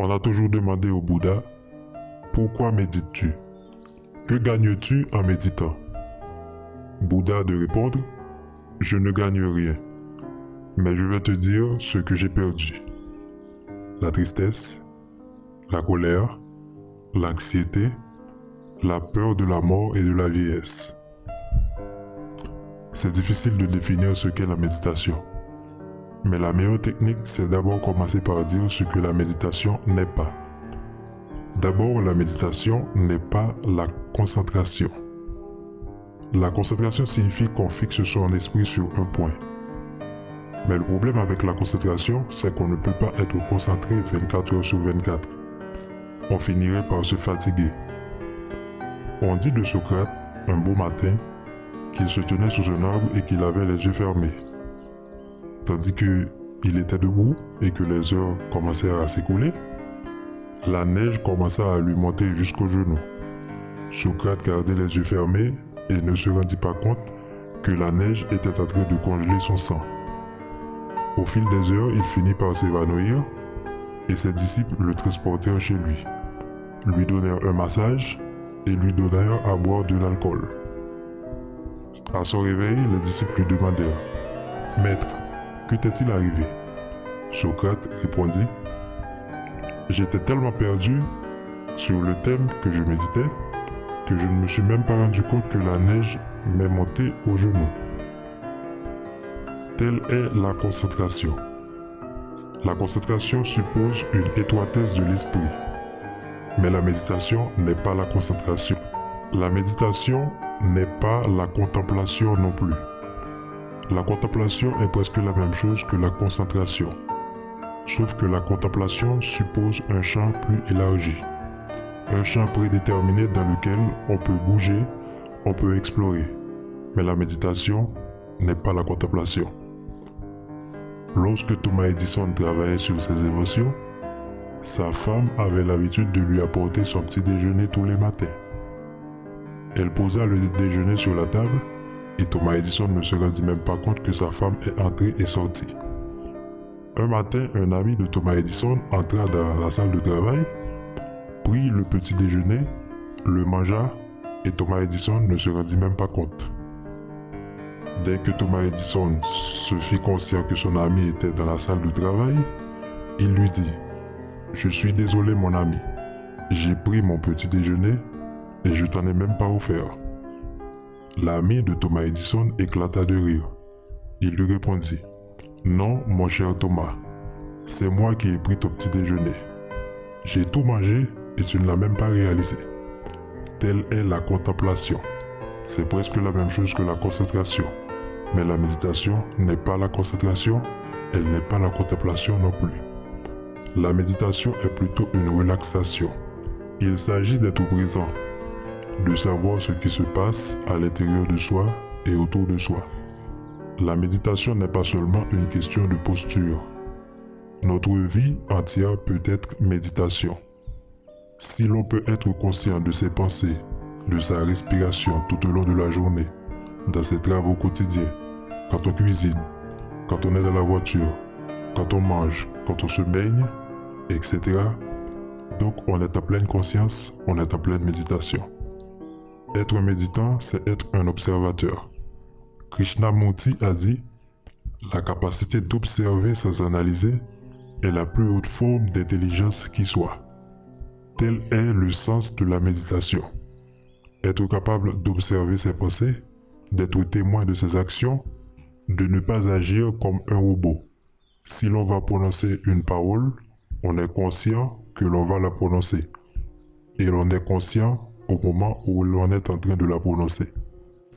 On a toujours demandé au Bouddha, pourquoi médites-tu? Que gagnes-tu en méditant? Bouddha de répondre, je ne gagne rien, mais je vais te dire ce que j'ai perdu. La tristesse, la colère, l'anxiété, la peur de la mort et de la vieillesse. C'est difficile de définir ce qu'est la méditation. Mais la meilleure technique, c'est d'abord commencer par dire ce que la méditation n'est pas. D'abord, la méditation n'est pas la concentration. La concentration signifie qu'on fixe son esprit sur un point. Mais le problème avec la concentration, c'est qu'on ne peut pas être concentré 24 heures sur 24. On finirait par se fatiguer. On dit de Socrate, un beau matin, qu'il se tenait sous un arbre et qu'il avait les yeux fermés. Tandis qu'il était debout et que les heures commencèrent à s'écouler, la neige commença à lui monter jusqu'aux genoux. Socrate gardait les yeux fermés et ne se rendit pas compte que la neige était en train de congeler son sang. Au fil des heures, il finit par s'évanouir et ses disciples le transportèrent chez lui donnèrent un massage et lui donnèrent à boire de l'alcool. À son réveil, les disciples lui demandèrent « Maître, que t'est-il arrivé ?» Socrate répondit « J'étais tellement perdu sur le thème que je méditais que je ne me suis même pas rendu compte que la neige m'est montée aux genoux. » Telle est la concentration. La concentration suppose une étroitesse de l'esprit. Mais la méditation n'est pas la concentration. La méditation n'est pas la contemplation non plus. La contemplation est presque la même chose que la concentration. Sauf que la contemplation suppose un champ plus élargi. Un champ prédéterminé dans lequel on peut bouger, on peut explorer. Mais la méditation n'est pas la contemplation. Lorsque Thomas Edison travaillait sur ses émotions, sa femme avait l'habitude de lui apporter son petit déjeuner tous les matins. Elle posa le déjeuner sur la table et Thomas Edison ne se rendit même pas compte que sa femme est entrée et sortie. Un matin, un ami de Thomas Edison entra dans la salle de travail, prit le petit déjeuner, le mangea et Thomas Edison ne se rendit même pas compte. Dès que Thomas Edison se fit conscient que son ami était dans la salle de travail, il lui dit « Je suis désolé mon ami, j'ai pris mon petit déjeuner et je t'en ai même pas offert. » L'ami de Thomas Edison éclata de rire. Il lui répondit « Non, mon cher Thomas, c'est moi qui ai pris ton petit déjeuner. J'ai tout mangé et tu ne l'as même pas réalisé. » Telle est la contemplation. C'est presque la même chose que la concentration. Mais la méditation n'est pas la concentration, elle n'est pas la contemplation non plus. La méditation est plutôt une relaxation. Il s'agit d'être présent, de savoir ce qui se passe à l'intérieur de soi et autour de soi. La méditation n'est pas seulement une question de posture. Notre vie entière peut être méditation. Si l'on peut être conscient de ses pensées, de sa respiration tout au long de la journée, dans ses travaux quotidiens, quand on cuisine, quand on est dans la voiture, quand on mange, quand on se baigne, etc. Donc on est en pleine conscience, on est en pleine méditation. Être un méditant, c'est être un observateur. Krishnamurti a dit « La capacité d'observer sans analyser est la plus haute forme d'intelligence qui soit. » Tel est le sens de la méditation. Être capable d'observer ses pensées, d'être témoin de ses actions, de ne pas agir comme un robot. Si l'on va prononcer une parole, on est conscient que l'on va la prononcer. Et l'on est conscient au moment où l'on est en train de la prononcer.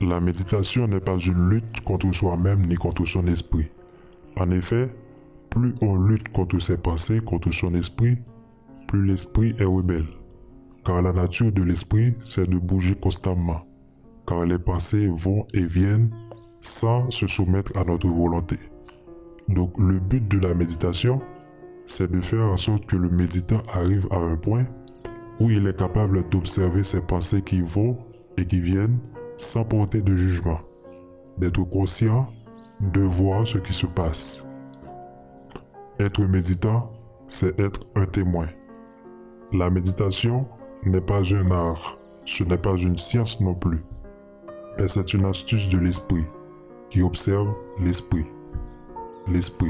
La méditation n'est pas une lutte contre soi-même ni contre son esprit. En effet, plus on lutte contre ses pensées, contre son esprit, plus l'esprit est rebelle. Car la nature de l'esprit, c'est de bouger constamment. Car les pensées vont et viennent sans se soumettre à notre volonté. Donc le but de la méditation, c'est de faire en sorte que le méditant arrive à un point où il est capable d'observer ses pensées qui vont et qui viennent sans porter de jugement, d'être conscient, de voir ce qui se passe. Être méditant, c'est être un témoin. La méditation n'est pas un art, ce n'est pas une science non plus, mais c'est une astuce de l'esprit qui observe l'esprit. L'esprit.